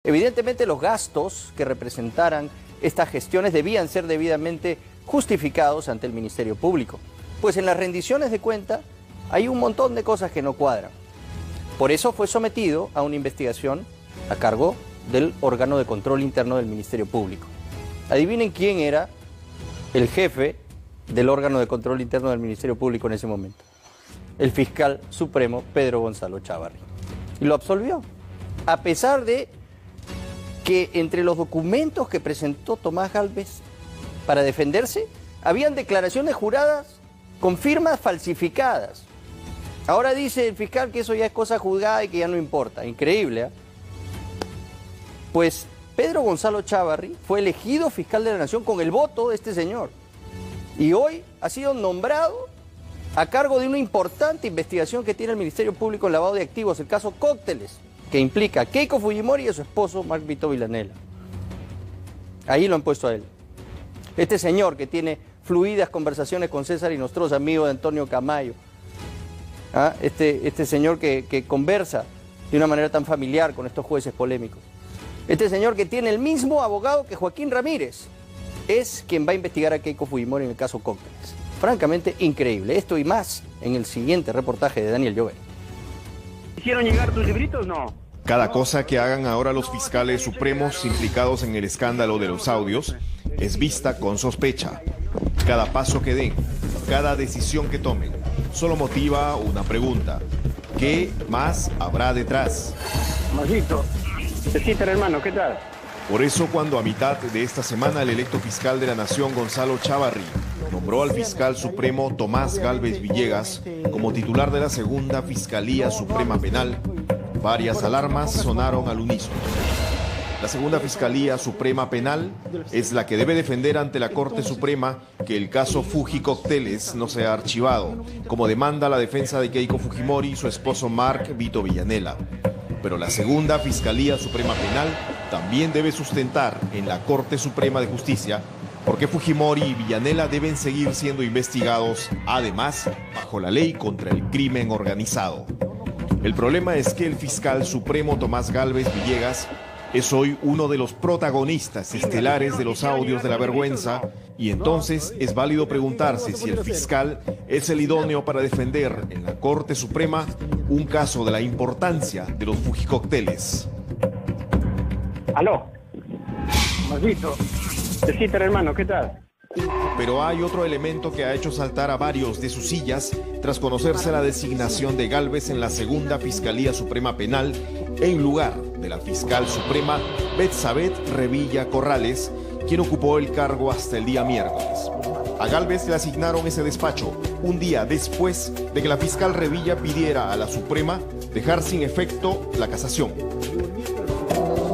Evidentemente los gastos que representaran estas gestiones debían ser debidamente justificados ante el Ministerio Público, pues en las rendiciones de cuenta hay un montón de cosas que no cuadran. Por eso fue sometido a una investigación a cargo del órgano de control interno del Ministerio Público. Adivinen quién era el jefe del órgano de control interno del Ministerio Público en ese momento. El fiscal supremo Pedro Gonzalo Chávarri. Y lo absolvió, a pesar de que entre los documentos que presentó Tomás Gálvez para defenderse, habían declaraciones juradas con firmas falsificadas. Ahora dice el fiscal que eso ya es cosa juzgada y que ya no importa. Increíble, ¿eh? Pues Pedro Gonzalo Chávarri fue elegido fiscal de la Nación con el voto de este señor. Y hoy ha sido nombrado a cargo de una importante investigación que tiene el Ministerio Público en lavado de activos, el caso Cócteles, que implica a Keiko Fujimori y a su esposo Mark Vito Villanela. Ahí lo han puesto a él. Este señor que tiene fluidas conversaciones con César Inostroza, amigo de Antonio Camayo. Este señor que conversa de una manera tan familiar con estos jueces polémicos. Este señor que tiene el mismo abogado que Joaquín Ramírez es quien va a investigar a Keiko Fujimori en el caso Cócteles. Francamente increíble. Esto y más en el siguiente reportaje de Daniel Llover. ¿Hicieron llegar tus libritos? No. Cada cosa que hagan ahora los fiscales supremos implicados en el escándalo de los audios es vista con sospecha. Cada paso que den, cada decisión que tomen, solo motiva una pregunta. ¿Qué más habrá detrás? Masito, te sientan, hermano, ¿qué tal? Por eso, cuando a mitad de esta semana el electo fiscal de la Nación, Gonzalo Chávarri, nombró al fiscal supremo Tomás Gálvez Villegas como titular de la segunda Fiscalía Suprema Penal, varias alarmas sonaron al unísono. La segunda Fiscalía Suprema Penal es la que debe defender ante la Corte Suprema que el caso Fujicócteles no sea archivado, como demanda la defensa de Keiko Fujimori y su esposo Mark Vito Villanela. Pero la segunda Fiscalía Suprema Penal también debe sustentar en la Corte Suprema de Justicia porque Fujimori y Villanela deben seguir siendo investigados, además, bajo la ley contra el crimen organizado. El problema es que el fiscal supremo Tomás Gálvez Villegas es hoy uno de los protagonistas estelares de los audios de la vergüenza y entonces es válido preguntarse si el fiscal es el idóneo para defender en la Corte Suprema un caso de la importancia de los Fujicócteles. Aló, Masito, te sientan, hermano, ¿qué tal? Pero hay otro elemento que ha hecho saltar a varios de sus sillas tras conocerse la designación de Gálvez en la segunda Fiscalía Suprema Penal en lugar de la fiscal suprema Betsabeth Revilla Corrales, quien ocupó el cargo hasta el día miércoles. A Gálvez le asignaron ese despacho un día después de que la fiscal Revilla pidiera a la Suprema dejar sin efecto la casación.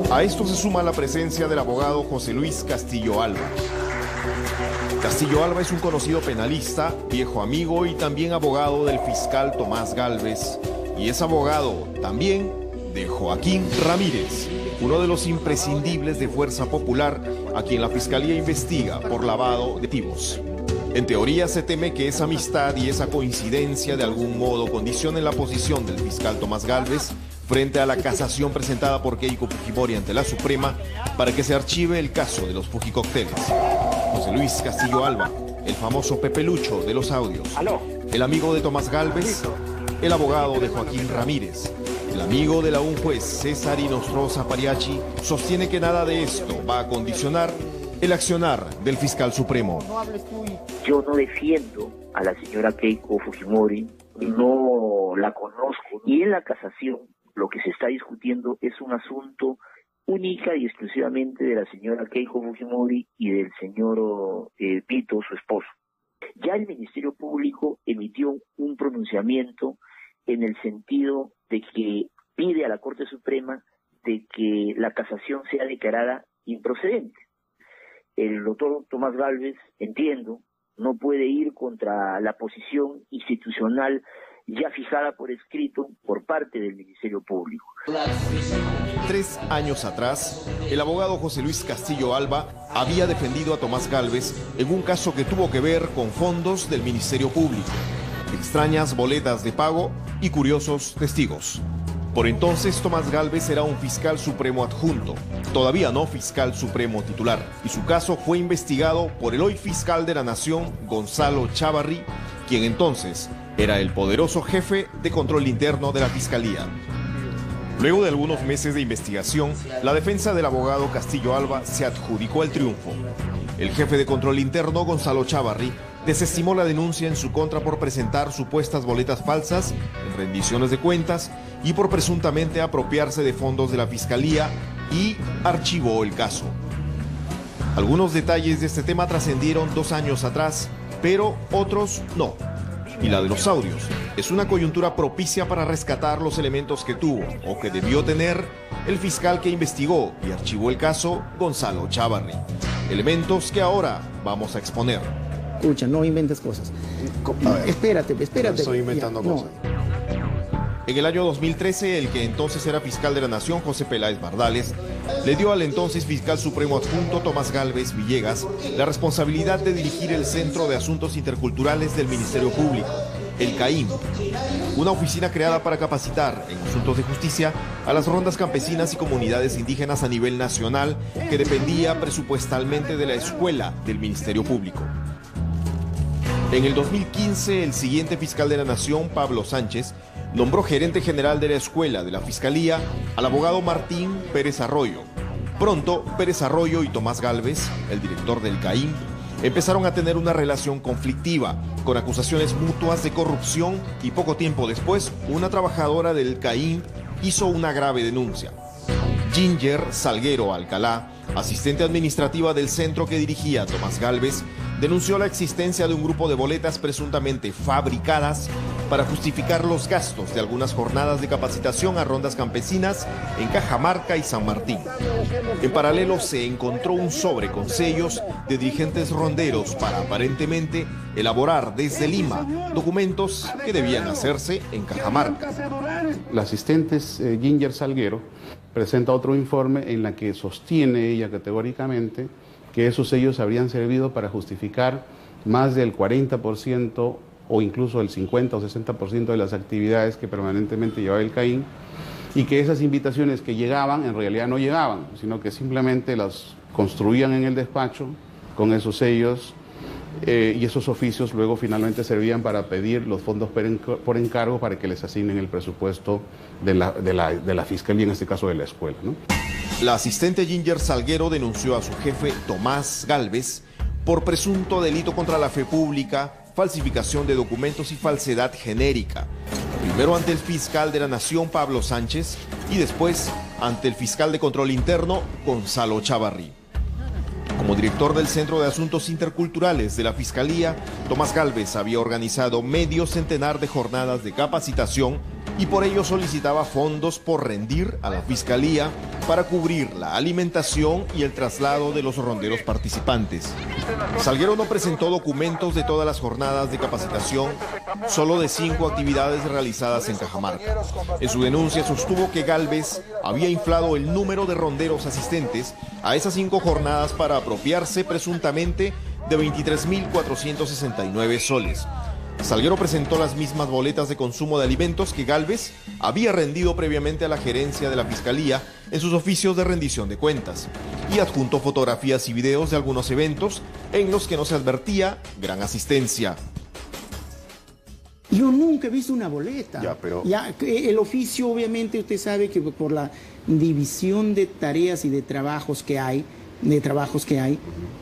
A esto se suma la presencia del abogado José Luis Castillo Alba. Castillo Alba es un conocido penalista, viejo amigo y también abogado del fiscal Tomás Gálvez, y es abogado también de Joaquín Ramírez, uno de los imprescindibles de Fuerza Popular, a quien la Fiscalía investiga por lavado de activos. En teoría se teme que esa amistad y esa coincidencia de algún modo condicionen la posición del fiscal Tomás Gálvez frente a la casación presentada por Keiko Fujimori ante la Suprema para que se archive el caso de los Fujicócteles. José Luis Castillo Alba, el famoso Pepe Lucho de los audios, el amigo de Tomás Gálvez, el abogado de Joaquín Ramírez, el amigo de un juez César Inostroza Pariachi, sostiene que nada de esto va a condicionar el accionar del fiscal supremo. Yo no defiendo a la señora Keiko Fujimori, no la conozco, y en la casación lo que se está discutiendo es un asunto única y exclusivamente de la señora Keiko Fujimori y del señor Vito, su esposo. Ya el Ministerio Público emitió un pronunciamiento en el sentido de que pide a la Corte Suprema de que la casación sea declarada improcedente. El doctor Tomás Gálvez, entiendo, no puede ir contra la posición institucional ya fijada por escrito por parte del Ministerio Público. 3 años atrás, el abogado José Luis Castillo Alba había defendido a Tomás Gálvez en un caso que tuvo que ver con fondos del Ministerio Público, extrañas boletas de pago y curiosos testigos. Por entonces, Tomás Gálvez era un fiscal supremo adjunto, todavía no fiscal supremo titular, y su caso fue investigado por el hoy fiscal de la Nación, Gonzalo Chávarri, quien entonces era el poderoso jefe de control interno de la Fiscalía. Luego de algunos meses de investigación, la defensa del abogado Castillo Alba se adjudicó el triunfo. El jefe de control interno, Gonzalo Chávarri, desestimó la denuncia en su contra por presentar supuestas boletas falsas en rendiciones de cuentas y por presuntamente apropiarse de fondos de la Fiscalía, y archivó el caso. Algunos detalles de este tema trascendieron 2 años atrás, pero otros no. Y la de los audios es una coyuntura propicia para rescatar los elementos que tuvo o que debió tener el fiscal que investigó y archivó el caso, Gonzalo Chávarri. Elementos que ahora vamos a exponer. Escucha, no inventes cosas. Espérate. No estoy inventando cosas. En el año 2013, el que entonces era fiscal de la Nación, José Peláez Bardales, le dio al entonces fiscal supremo adjunto, Tomás Gálvez Villegas, la responsabilidad de dirigir el Centro de Asuntos Interculturales del Ministerio Público, el CAIM, una oficina creada para capacitar en asuntos de justicia a las rondas campesinas y comunidades indígenas a nivel nacional, que dependía presupuestalmente de la Escuela del Ministerio Público. En el 2015, el siguiente fiscal de la Nación, Pablo Sánchez, nombró gerente general de la Escuela de la Fiscalía al abogado Martín Pérez Arroyo. Pronto, Pérez Arroyo y Tomás Gálvez, el director del CAIM, empezaron a tener una relación conflictiva, con acusaciones mutuas de corrupción, y poco tiempo después, una trabajadora del CAIM hizo una grave denuncia. Ginger Salguero Alcalá, asistente administrativa del centro que dirigía Tomás Gálvez, denunció la existencia de un grupo de boletas presuntamente fabricadas para justificar los gastos de algunas jornadas de capacitación a rondas campesinas en Cajamarca y San Martín. En paralelo, se encontró un sobre con sellos de dirigentes ronderos para aparentemente elaborar desde Lima documentos que debían hacerse en Cajamarca. La asistente Ginger Salguero presenta otro informe en la que sostiene ella categóricamente que esos sellos habrían servido para justificar más del 40% o incluso el 50 o 60% de las actividades que permanentemente llevaba el CAIM, y que esas invitaciones que llegaban en realidad no llegaban, sino que simplemente las construían en el despacho con esos sellos, y esos oficios luego finalmente servían para pedir los fondos por encargo para que les asignen el presupuesto de la Fiscalía, en este caso de la escuela, ¿no? La asistente Ginger Salguero denunció a su jefe Tomás Gálvez por presunto delito contra la fe pública, falsificación de documentos y falsedad genérica. Primero ante el fiscal de la Nación, Pablo Sánchez, y después ante el fiscal de control interno, Gonzalo Chávarri. Como director del Centro de Asuntos Interculturales de la Fiscalía, Tomás Gálvez había organizado medio centenar de jornadas de capacitación y por ello solicitaba fondos por rendir a la Fiscalía para cubrir la alimentación y el traslado de los ronderos participantes. Salguero no presentó documentos de todas las jornadas de capacitación, solo de 5 actividades realizadas en Cajamarca. En su denuncia sostuvo que Gálvez había inflado el número de ronderos asistentes a esas 5 jornadas para apropiarse presuntamente de 23.469 soles. Salguero presentó las mismas boletas de consumo de alimentos que Gálvez había rendido previamente a la gerencia de la Fiscalía en sus oficios de rendición de cuentas, y adjuntó fotografías y videos de algunos eventos en los que no se advertía gran asistencia. Yo nunca he visto una boleta. Ya, pero... el oficio, obviamente, usted sabe que por la división de tareas y de trabajos que hay,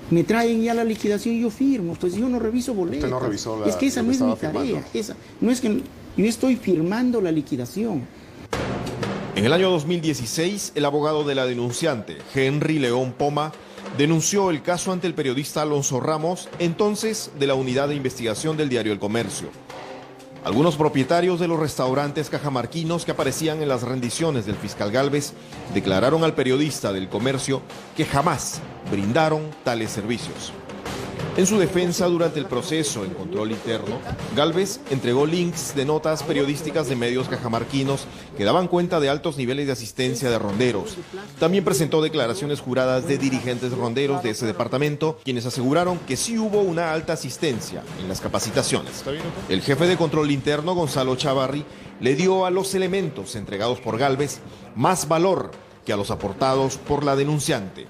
me traen ya la liquidación y yo firmo. Pues yo no reviso boletas. Usted no revisó la... Es que esa no es mi tarea. No es que yo estoy firmando la liquidación. En el año 2016, el abogado de la denunciante, Henry León Poma, denunció el caso ante el periodista Alonso Ramos, entonces de la Unidad de Investigación del diario El Comercio. Algunos propietarios de los restaurantes cajamarquinos que aparecían en las rendiciones del fiscal Gálvez declararon al periodista del Comercio que jamás brindaron tales servicios. En su defensa durante el proceso en control interno, Gálvez entregó links de notas periodísticas de medios cajamarquinos que daban cuenta de altos niveles de asistencia de ronderos. También presentó declaraciones juradas de dirigentes ronderos de ese departamento, quienes aseguraron que sí hubo una alta asistencia en las capacitaciones. El jefe de control interno, Gonzalo Chávarri, le dio a los elementos entregados por Gálvez más valor que a los aportados por la denunciante.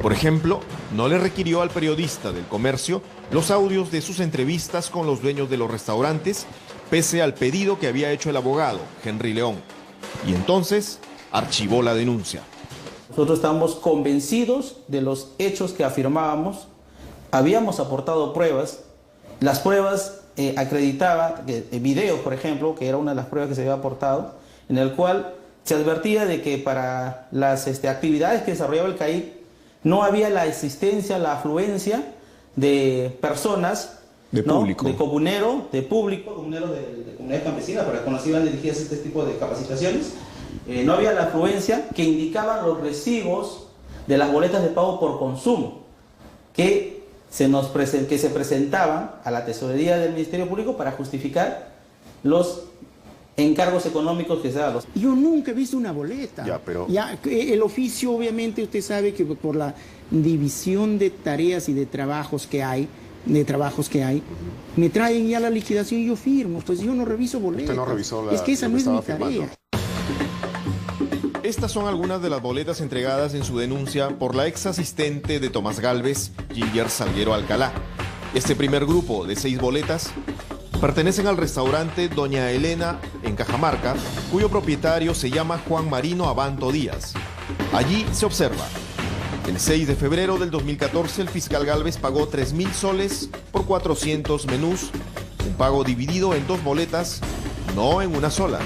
Por ejemplo, no le requirió al periodista del Comercio los audios de sus entrevistas con los dueños de los restaurantes, pese al pedido que había hecho el abogado, Henry León. Y entonces archivó la denuncia. Nosotros estábamos convencidos de los hechos que afirmábamos, habíamos aportado pruebas, las pruebas acreditaban, videos por ejemplo, que era una de las pruebas que se había aportado, en el cual se advertía de que para las actividades que desarrollaba el CAIC no había la existencia, la afluencia de personas, de público, de comunero, de público, comuneros de comunidades campesinas, para que nos iban dirigidas este tipo de capacitaciones. No había la afluencia que indicaban los recibos de las boletas de pago por consumo que se presentaban a la tesorería del Ministerio Público para justificar los encargos económicos que se daban. Yo nunca he visto una boleta. Ya, pero... el oficio, obviamente, usted sabe que por la división de tareas y de trabajos que hay, me traen ya la liquidación y yo firmo. Pues yo no reviso boletas. Usted no revisó es que esa no es mi tarea. Estas son algunas de las boletas entregadas en su denuncia por la ex asistente de Tomás Gálvez, Ginger Salguero Alcalá. Este primer grupo de 6 boletas pertenecen al restaurante Doña Elena en Cajamarca, cuyo propietario se llama Juan Marino Abanto Díaz. Allí se observa: el 6 de febrero del 2014 el fiscal Gálvez pagó 3.000 soles por 400 menús, un pago dividido en 2 boletas, no en una sola.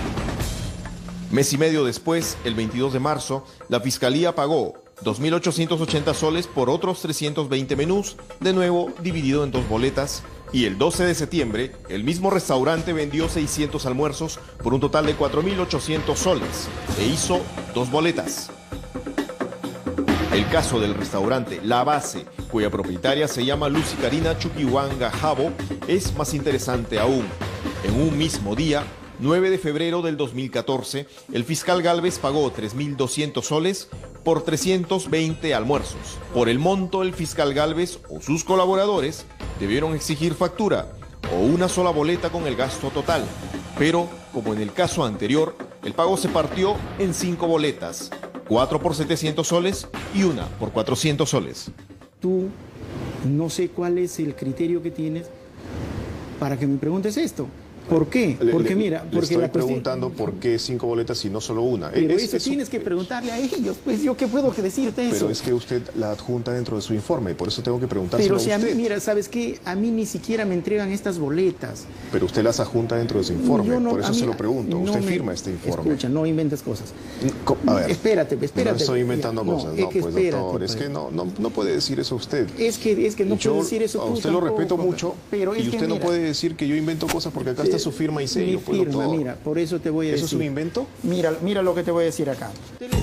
Mes y medio después, el 22 de marzo, la fiscalía pagó 2.880 soles por otros 320 menús, de nuevo dividido en 2 boletas. Y el 12 de septiembre, el mismo restaurante vendió 600 almuerzos por un total de 4.800 soles e hizo 2 boletas. El caso del restaurante La Base, cuya propietaria se llama Lucy Karina Chuquihuanga Jabo, es más interesante aún. En un mismo día, 9 de febrero del 2014, el fiscal Gálvez pagó 3.200 soles por 320 almuerzos. Por el monto, el fiscal Gálvez o sus colaboradores debieron exigir factura o una sola boleta con el gasto total. Pero, como en el caso anterior, el pago se partió en 5 boletas, 4 por 700 soles y una por 400 soles. Tú, no sé cuál es el criterio que tienes para que me preguntes esto. ¿Por qué? Porque mira, porque estoy preguntando por qué 5 boletas y no solo una. Pero eso tienes que preguntarle a ellos, pues yo qué puedo decirte eso. Pero es que usted la adjunta dentro de su informe, por eso tengo que preguntárselo a usted. Pero si a mí, mira, ¿sabes qué? A mí ni siquiera me entregan estas boletas. Pero usted las adjunta dentro de su informe, por eso se lo pregunto. Usted firma este informe. Escucha, no inventes cosas. A ver, espérate. No estoy inventando cosas, no, pues espérate, doctor, pues. Es que no puede decir eso usted. Es que no puede decir eso tú. A usted tampoco, lo respeto mucho, pero y usted no puede decir que yo invento cosas porque acá está su firma y sello. Firma, mira, por eso te voy a decir. ¿Eso es un invento? Mira lo que te voy a decir acá.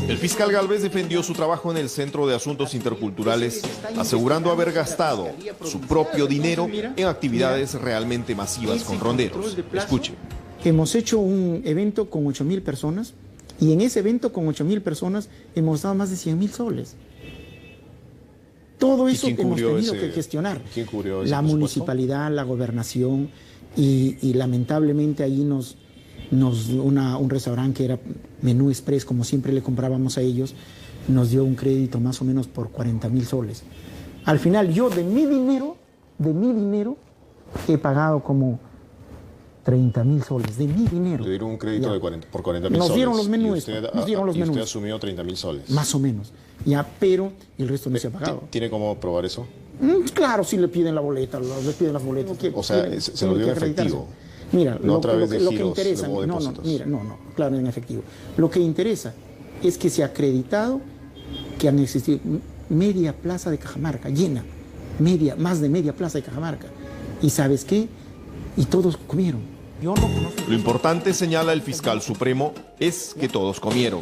El fiscal Gálvez defendió su trabajo en el Centro de Asuntos Interculturales, asegurando haber gastado su propio dinero en actividades realmente masivas con ronderos. Escuche. Hemos hecho un evento con 8.000 personas y en ese evento con 8.000 personas hemos dado más de 100.000 soles. Todo eso hemos tenido que gestionar. ¿Quién cubrió ese la presupuesto? Municipalidad, la gobernación y lamentablemente ahí un restaurante que era menú express, como siempre le comprábamos a ellos, nos dio un crédito más o menos por 40.000 soles. Al final yo de mi dinero he pagado como 30.000 soles, de mi dinero. Le dieron un crédito por 40.000 soles. Nos dieron los menús. Y usted asumió 30.000 soles. Más o menos. Ya, pero el resto no se ha pagado. ¿Tiene cómo probar eso? Claro, si le piden la boleta, les piden las boletas. O sea, se lo dio en efectivo. Mira, no a través de lo giros, que interesa, claro, en efectivo. Lo que interesa es que se ha acreditado que han existido media plaza de Cajamarca, llena, más de media plaza de Cajamarca. ¿Y sabes qué? Y todos comieron. Yo no conozco. Lo importante, señala el fiscal supremo, es que todos comieron.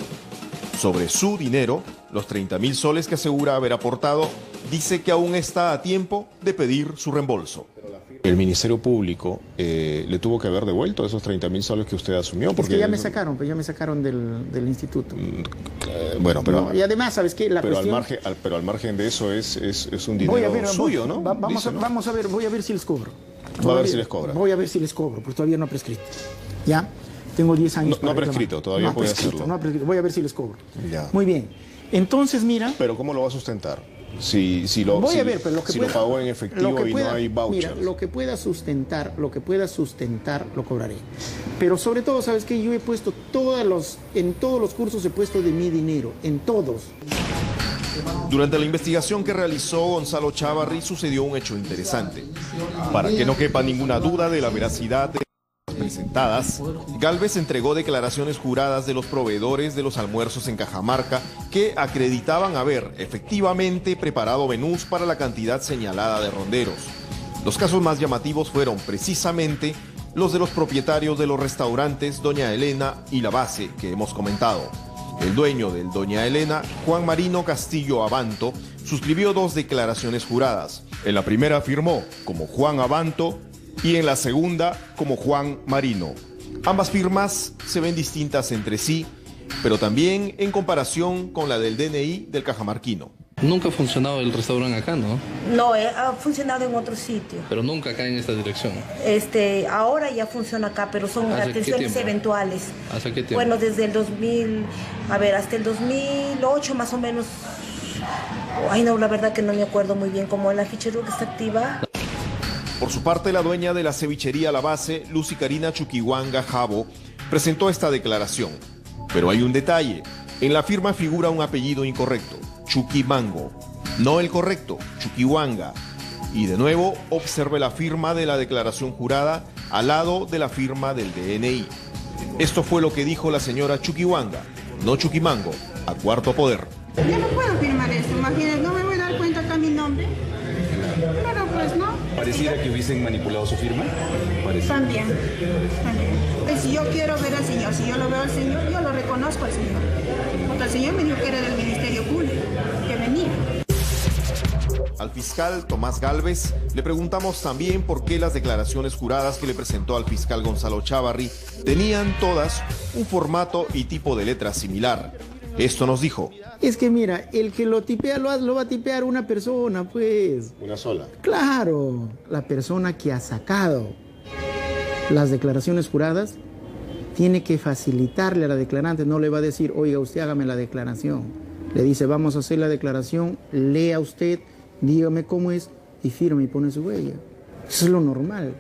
Sobre su dinero, los 30.000 soles que asegura haber aportado, dice que aún está a tiempo de pedir su reembolso. El Ministerio Público le tuvo que haber devuelto esos 30.000 soles que usted asumió. Porque ya me sacaron, del instituto. Bueno, pero... No, y además, ¿sabes qué? Pero al margen de eso es un dinero suyo, ¿no? Vamos a ver, voy a ver si les cobro. Va a ver si les cobra. Voy a ver si les cobro, porque todavía no ha prescrito. ¿Ya? Tengo 10 años. No ha prescrito, todavía puede hacerlo. No ha prescrito, voy a ver si les cobro. Ya. Muy bien. Entonces, mira... Pero ¿cómo lo va a sustentar? Si lo pagó en efectivo y no hay vouchers. Mira, lo que pueda sustentar, lo cobraré. Pero sobre todo, ¿sabes qué? Yo he puesto en todos los cursos he puesto de mi dinero, en todos. Durante la investigación que realizó Gonzalo Chávarri sucedió un hecho interesante. Para que no quepa ninguna duda de la veracidad de las presentadas, Gálvez entregó declaraciones juradas de los proveedores de los almuerzos en Cajamarca que acreditaban haber efectivamente preparado menús para la cantidad señalada de ronderos. Los casos más llamativos fueron precisamente los de los propietarios de los restaurantes Doña Elena y La Base que hemos comentado. El dueño del Doña Elena, Juan Marino Castillo Abanto, suscribió 2 declaraciones juradas. En la primera firmó como Juan Abanto y en la segunda como Juan Marino. Ambas firmas se ven distintas entre sí, pero también en comparación con la del DNI del cajamarquino. Nunca ha funcionado el restaurante acá, ¿no? No, ha funcionado en otro sitio. Pero nunca acá en esta dirección. Ahora ya funciona acá, pero son atenciones eventuales. ¿Hace qué tiempo? Bueno, desde el 2000, hasta el 2008 más o menos. Ay, no, la verdad que no me acuerdo muy bien cómo la fichería que está activa. Por su parte, la dueña de la cevichería La Base, Lucy Karina Chuquihuanga Jabo, presentó esta declaración. Pero hay un detalle. En la firma figura un apellido incorrecto. Chuquimango, no el correcto, Chuquihuanga. Y de nuevo, observe la firma de la declaración jurada al lado de la firma del DNI. Esto fue lo que dijo la señora Chuquihuanga, no Chuquimango, a Cuarto Poder. Yo no puedo firmar esto, imagínate, no me voy a dar cuenta acá mi nombre. Claro, pues no. ¿Pareciera que hubiesen manipulado su firma? También. Pues, si yo quiero ver al señor, si yo lo veo al señor, yo lo reconozco al señor. Porque el señor me dijo que era del Ministerio Público, que venía. Al fiscal Tomás Gálvez le preguntamos también por qué las declaraciones juradas que le presentó al fiscal Gonzalo Chávarri tenían todas un formato y tipo de letra similar. Esto nos dijo. Es que mira, el que lo tipea lo va a tipear una persona, pues. ¿Una sola? Claro, la persona que ha sacado las declaraciones juradas tiene que facilitarle a la declarante, no le va a decir, oiga, usted hágame la declaración. Le dice, vamos a hacer la declaración, lea usted, dígame cómo es y firme y pone su huella. Eso es lo normal.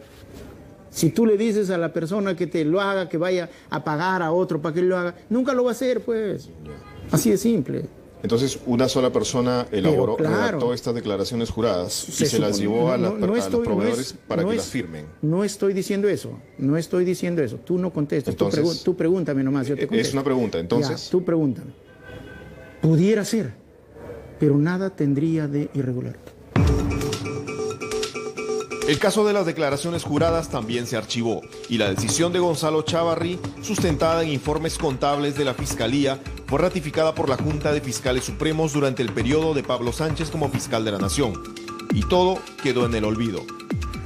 Si tú le dices a la persona que te lo haga, que vaya a pagar a otro para que lo haga, nunca lo va a hacer, pues. Así de simple. Entonces, una sola persona elaboró, redactó estas declaraciones juradas y se las llevó a los proveedores para que las firmen. No estoy diciendo eso, Tú no contestas, entonces, tú pregúntame nomás, yo te contesto. Es una pregunta, entonces. Ya, tú pregúntame. Pudiera ser, pero nada tendría de irregular. El caso de las declaraciones juradas también se archivó y la decisión de Gonzalo Chávarri, sustentada en informes contables de la Fiscalía, fue ratificada por la Junta de Fiscales Supremos durante el periodo de Pablo Sánchez como fiscal de la Nación. Y todo quedó en el olvido.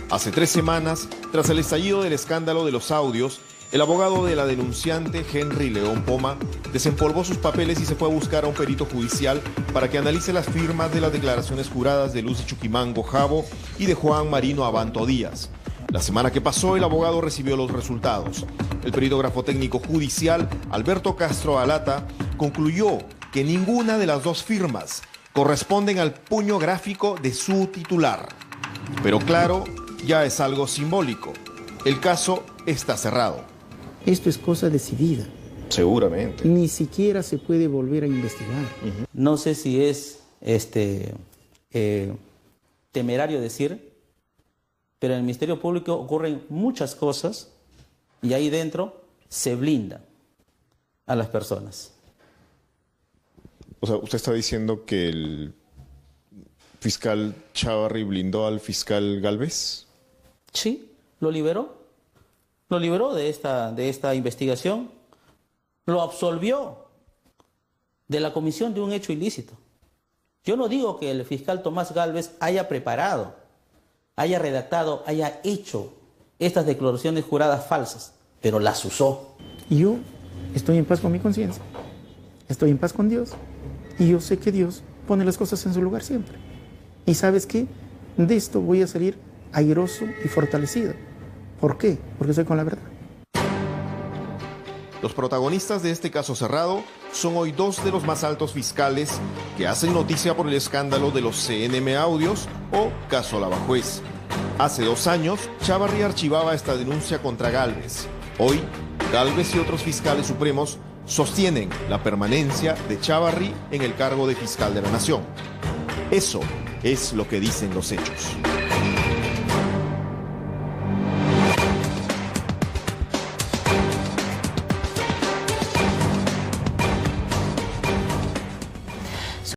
Hace 3 semanas, tras el estallido del escándalo de los audios, el abogado de la denunciante, Henry León Poma, desempolvó sus papeles y se fue a buscar a un perito judicial para que analice las firmas de las declaraciones juradas de Lucy Chuquimango Jabo y de Juan Marino Abanto Díaz. La semana que pasó, el abogado recibió los resultados. El perito grafotécnico judicial, Alberto Castro Alata, concluyó que ninguna de las 2 firmas corresponden al puño gráfico de su titular. Pero claro, ya es algo simbólico. El caso está cerrado. Esto es cosa decidida. Seguramente. Ni siquiera se puede volver a investigar. No sé si es temerario decir, pero en el Ministerio Público ocurren muchas cosas y ahí dentro se blinda a las personas. O sea, ¿usted está diciendo que el fiscal Chávarri blindó al fiscal Gálvez? Sí, lo liberó. Lo liberó de esta investigación, lo absolvió de la comisión de un hecho ilícito. Yo no digo que el fiscal Tomás Gálvez haya preparado, haya redactado, haya hecho estas declaraciones juradas falsas, pero las usó. Y yo estoy en paz con mi conciencia, estoy en paz con Dios, y yo sé que Dios pone las cosas en su lugar siempre. ¿Y sabes qué? De esto voy a salir airoso y fortalecido. ¿Por qué? Porque soy con la verdad. Los protagonistas de este caso cerrado son hoy dos de los más altos fiscales que hacen noticia por el escándalo de los CNM Audios o caso Lavajuez. Hace 2 años, Chávarri archivaba esta denuncia contra Gálvez. Hoy, Gálvez y otros fiscales supremos sostienen la permanencia de Chávarri en el cargo de fiscal de la Nación. Eso es lo que dicen los hechos.